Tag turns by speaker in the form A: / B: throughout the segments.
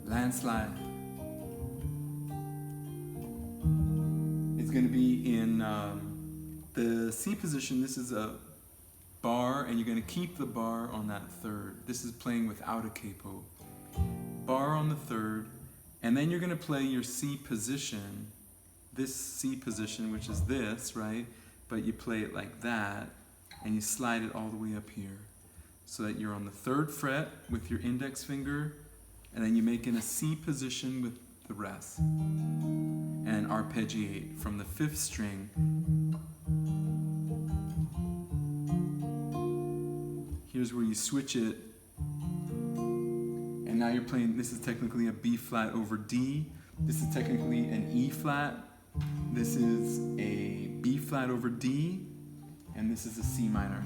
A: Landslide. It's going to be in the C position. This is a bar, and you're going to keep the bar on that third. This is playing without a capo. Bar on the third, and then you're going to play your C position, this C position, which is this, right? But you play it like that, and you slide it all the way up here, so that you're on the third fret with your index finger, and then you make in a C position with the rest, and arpeggiate from the fifth string. Here's where you switch it, and now you're playing, this is technically a B flat over D, this is technically an E flat, this is a B flat over D, and this is a C minor.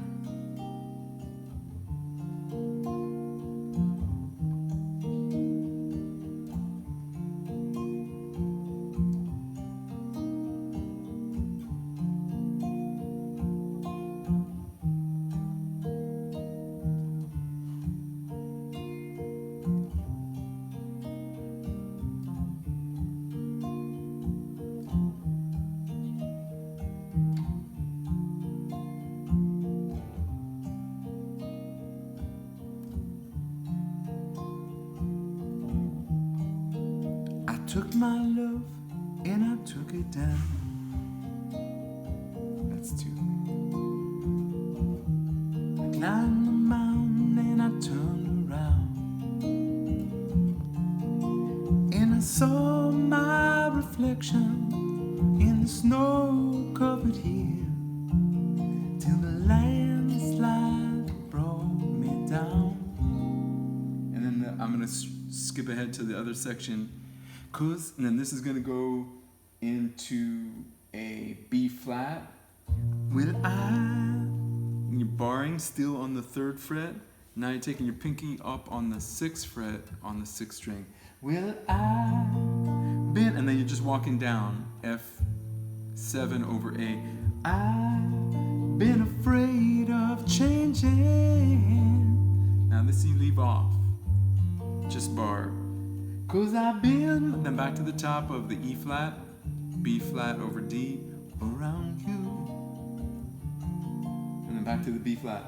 A: Took my love and I took it down. That's two. I climbed the mountain and I turned around, and I saw my reflection in the snow-covered hill, till the landslide brought me down. And then I'm gonna skip ahead to the other section. And then this is going to go into a B flat. Will and you're barring still on the third fret. Now you're taking your pinky up on the sixth fret on the sixth string. Will I been, and then you're just walking down F7 over A. I've been afraid of changing. Now this you leave off. Just bar. 'Cause I've been, then back to the top of the E flat, B flat over D, around you. And then back to the B flat.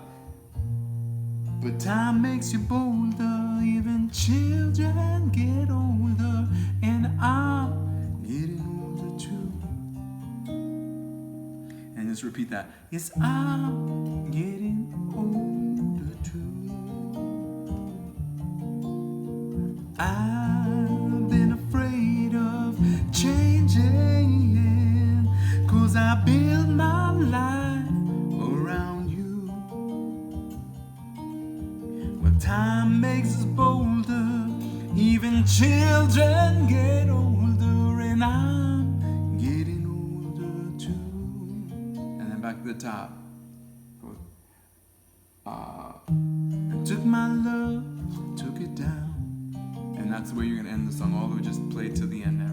A: But time makes you bolder, even children get older, and I'm getting older too. And just repeat that. Yes, I'm getting older too. I've been afraid of changing, 'cause I build my life around you. But time makes us bolder, even children get older, and I'm getting older too. And then back to the top. I took my love, took it down. And that's the way you're going to end the song, all the way just play to the end there.